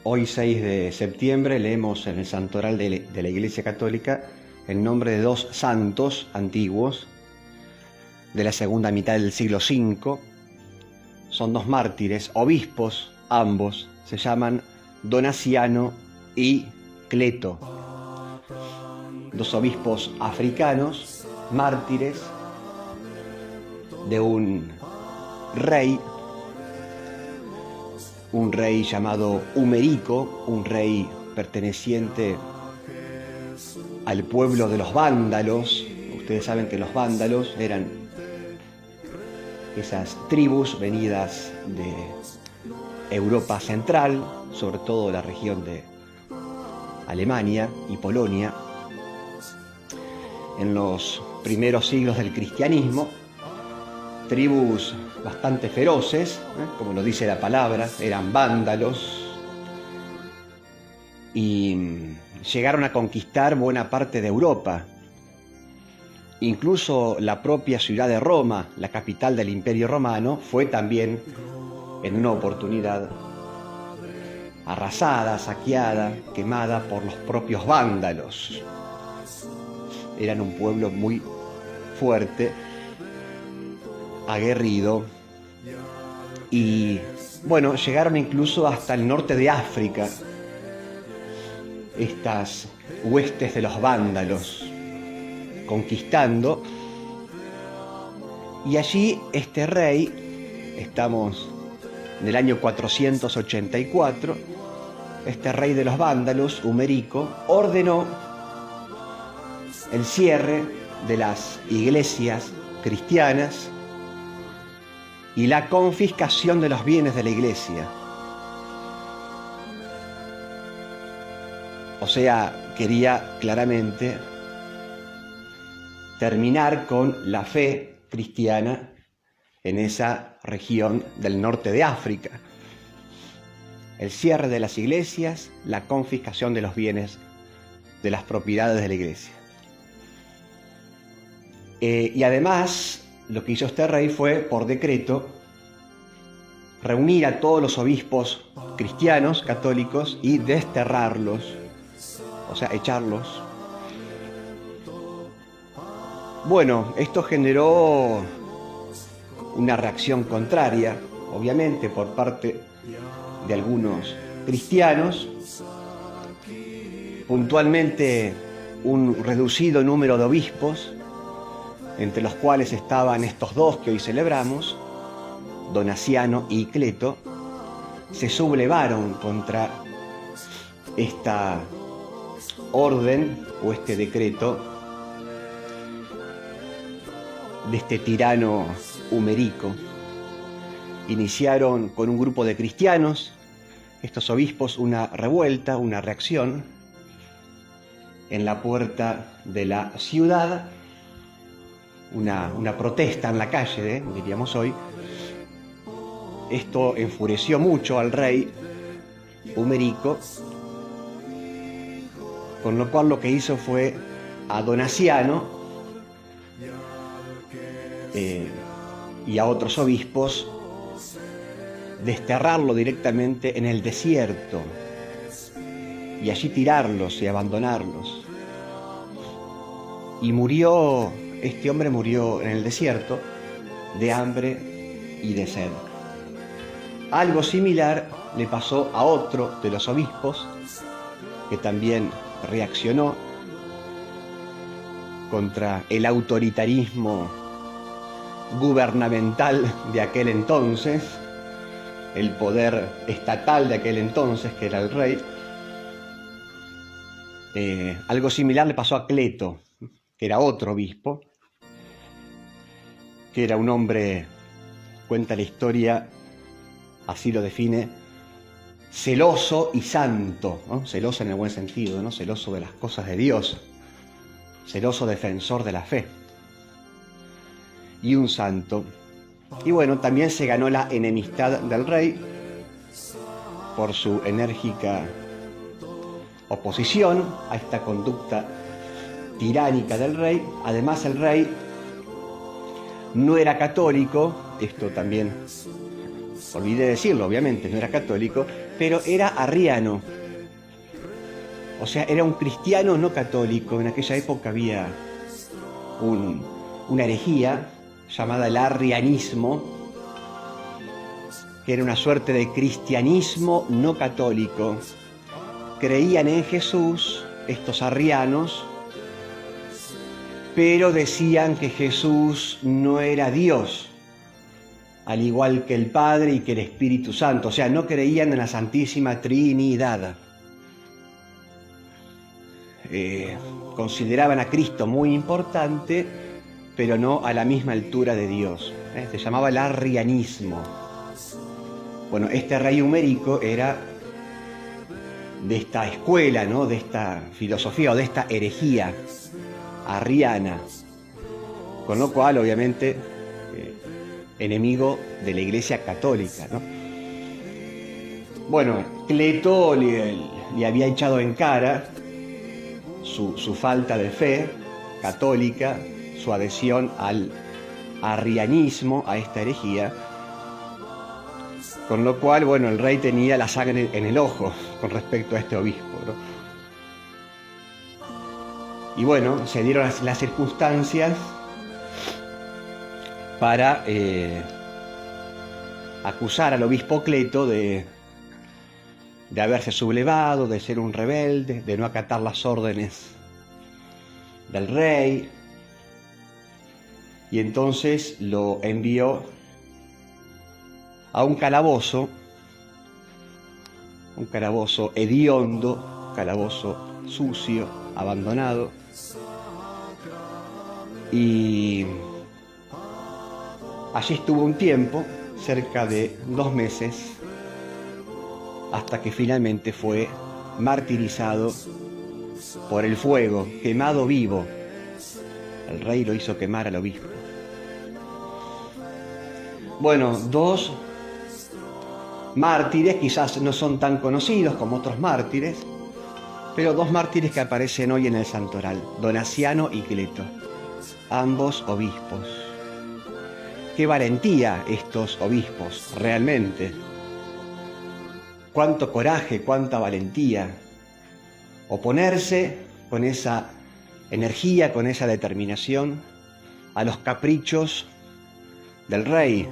Hoy 6 de septiembre leemos en el Santoral de la Iglesia Católica el nombre de dos santos antiguos de la segunda mitad del siglo V. Son dos mártires, obispos, ambos, se llaman Donaciano y Cleto. Dos obispos africanos, mártires de un rey llamado Humerico, un rey perteneciente al pueblo de los vándalos. Ustedes saben que los vándalos eran esas tribus venidas de Europa Central, sobre todo la región de Alemania y Polonia, en los primeros siglos del cristianismo. Tribus bastante feroces, como lo dice la palabra, eran vándalos y llegaron a conquistar buena parte de Europa. Incluso la propia ciudad de Roma, la capital del Imperio Romano, fue también en una oportunidad arrasada, saqueada, quemada por los propios vándalos. Eran un pueblo muy fuerte, aguerrido, y bueno, llegaron incluso hasta el norte de África, estas huestes de los vándalos, conquistando. Y allí este rey, estamos en el año 484, este rey de los vándalos, Humerico, ordenó el cierre de las iglesias cristianas y la confiscación de los bienes de la iglesia. O sea, quería claramente terminar con la fe cristiana en esa región del norte de África. El cierre de las iglesias, la confiscación de los bienes, de las propiedades de la iglesia. Y además, lo que hizo este rey fue, por decreto, reunir a todos los obispos cristianos, católicos, y desterrarlos, o sea, echarlos. Bueno, esto generó una reacción contraria, obviamente, por parte de algunos cristianos, puntualmente un reducido número de obispos, entre los cuales estaban estos dos que hoy celebramos, Donaciano y Cleto, se sublevaron contra esta orden o este decreto de este tirano Humerico. Iniciaron con un grupo de cristianos, estos obispos, una revuelta, una reacción en la puerta de la ciudad, una protesta en la calle, diríamos hoy. Esto enfureció mucho al rey Humerico, con lo cual lo que hizo fue a Donaciano y a otros obispos desterrarlo directamente en el desierto y allí tirarlos y abandonarlos. Y este hombre murió en el desierto de hambre y de sed. Algo similar le pasó a otro de los obispos, que también reaccionó contra el autoritarismo gubernamental de aquel entonces, el poder estatal de aquel entonces, que era el rey. Algo similar le pasó a Cleto, que era otro obispo, que era un hombre, cuenta la historia, así lo define, celoso y santo, ¿no? Celoso en el buen sentido, ¿no? Celoso de las cosas de Dios, celoso defensor de la fe, y un santo. Y bueno, también se ganó la enemistad del rey por su enérgica oposición a esta conducta tiránica del rey. Además, el rey no era católico, esto también olvidé decirlo, obviamente, no era católico, pero era arriano. O sea, era un cristiano no católico. En aquella época había una herejía llamada el arrianismo, que era una suerte de cristianismo no católico. Creían en Jesús, estos arrianos, pero decían que Jesús no era Dios, al igual que el Padre y que el Espíritu Santo. O sea, no creían en la Santísima Trinidad. Consideraban a Cristo muy importante, pero no a la misma altura de Dios. Se llamaba el arrianismo. Bueno, este rey Humérico era de esta escuela, ¿no?, de esta filosofía o de esta herejía arriana, con lo cual, obviamente, enemigo de la Iglesia Católica, ¿no? Bueno, Cleto le había echado en cara su falta de fe católica, su adhesión al arrianismo, a esta herejía, con lo cual, bueno, el rey tenía la sangre en el ojo con respecto a este obispo, ¿no? Y bueno, se dieron las circunstancias para acusar al obispo Cleto de haberse sublevado, de ser un rebelde, de no acatar las órdenes del rey. Y entonces lo envió a un calabozo hediondo, calabozo sucio, abandonado. Y allí estuvo un tiempo, cerca de 2 meses, hasta que finalmente fue martirizado por el fuego, quemado vivo. El rey lo hizo quemar al obispo. Bueno, 2 mártires, quizás no son tan conocidos como otros mártires, pero 2 mártires que aparecen hoy en el santoral, Donaciano y Cleto, ambos obispos. Qué valentía estos obispos, realmente. Cuánto coraje, cuánta valentía. Oponerse con esa energía, con esa determinación a los caprichos del rey,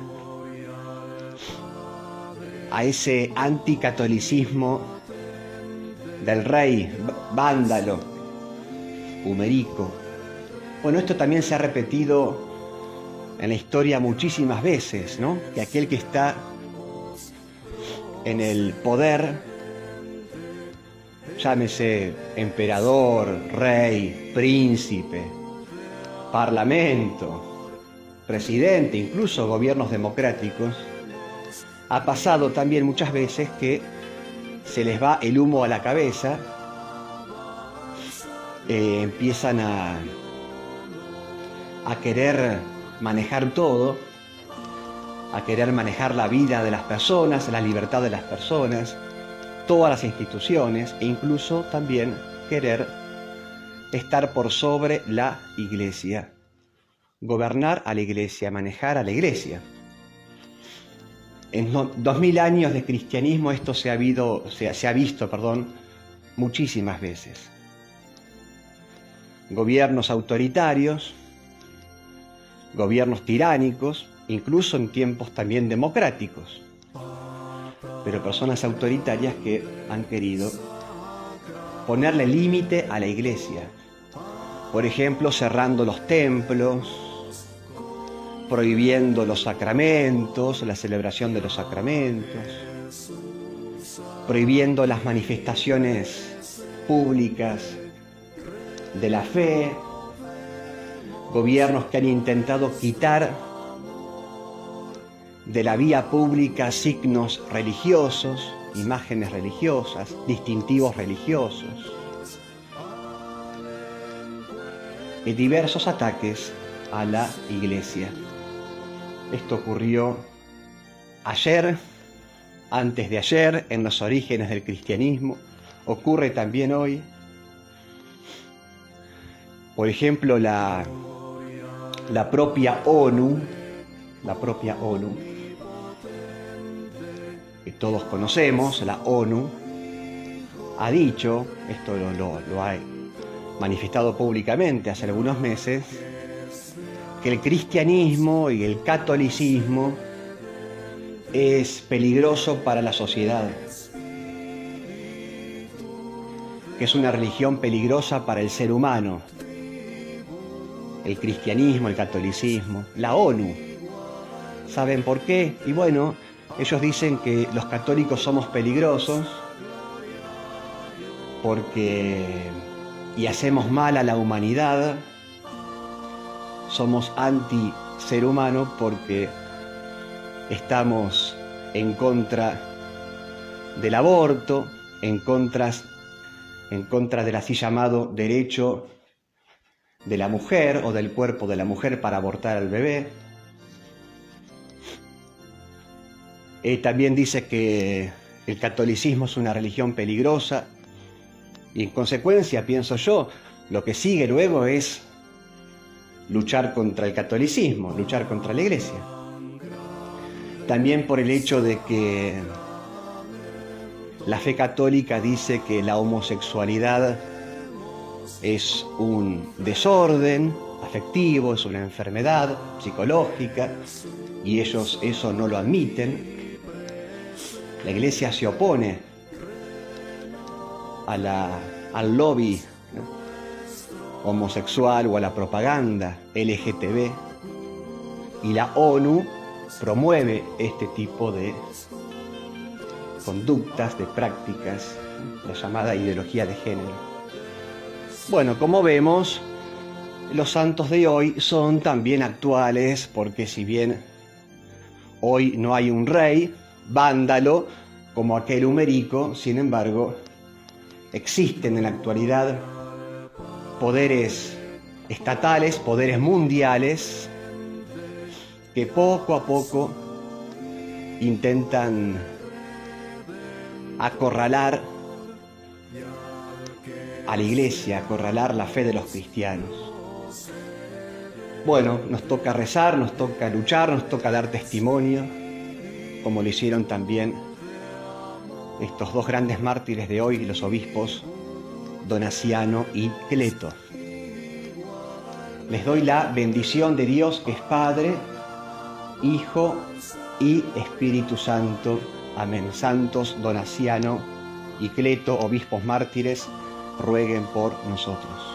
a ese anticatolicismo del rey vándalo, Humérico. Bueno, esto también se ha repetido en la historia muchísimas veces, ¿no? Que aquel que está en el poder, llámese emperador, rey, príncipe, parlamento, presidente, incluso gobiernos democráticos, ha pasado también muchas veces que se les va el humo a la cabeza, empiezan a querer manejar todo, a querer manejar la vida de las personas, la libertad de las personas, todas las instituciones, e incluso también querer estar por sobre la Iglesia, gobernar a la Iglesia, manejar a la Iglesia. En 2000 años de cristianismo esto se ha visto, muchísimas veces. Gobiernos autoritarios, gobiernos tiránicos, incluso en tiempos también democráticos, pero personas autoritarias que han querido ponerle límite a la Iglesia. Por ejemplo, cerrando los templos, prohibiendo los sacramentos, la celebración de los sacramentos, prohibiendo las manifestaciones públicas de la fe, gobiernos que han intentado quitar de la vía pública signos religiosos, imágenes religiosas, distintivos religiosos, y diversos ataques a la Iglesia. Esto ocurrió ayer, antes de ayer, en los orígenes del cristianismo, ocurre también hoy. Por ejemplo, la propia ONU que todos conocemos, la ONU, ha dicho, esto lo ha manifestado públicamente hace algunos meses, que el cristianismo y el catolicismo es peligroso para la sociedad, que es una religión peligrosa para el ser humano. El cristianismo, el catolicismo, la ONU. ¿Saben por qué? Y bueno, ellos dicen que los católicos somos peligrosos y hacemos mal a la humanidad, somos anti-ser humano porque estamos en contra del aborto, en contra del así llamado derecho de la mujer o del cuerpo de la mujer para abortar al bebé. También dice que el catolicismo es una religión peligrosa y en consecuencia, pienso yo, lo que sigue luego es luchar contra el catolicismo, luchar contra la Iglesia. También por el hecho de que la fe católica dice que la homosexualidad es un desorden afectivo, es una enfermedad psicológica, y ellos eso no lo admiten. La Iglesia se opone al lobby, ¿no?, homosexual o a la propaganda LGTB, y la ONU promueve este tipo de conductas, de prácticas, la llamada ideología de género. Bueno, como vemos, los santos de hoy son también actuales, porque si bien hoy no hay un rey vándalo como aquel Humerico, sin embargo, existen en la actualidad poderes estatales, poderes mundiales, que poco a poco intentan acorralar a la Iglesia, acorralar la fe de los cristianos. Bueno, nos toca rezar, nos toca luchar, nos toca dar testimonio, como lo hicieron también estos dos grandes mártires de hoy, los obispos Donaciano y Cleto. Les doy la bendición de Dios, que es Padre, Hijo y Espíritu Santo. Amén. Santos Donaciano y Cleto, obispos mártires, rueguen por nosotros.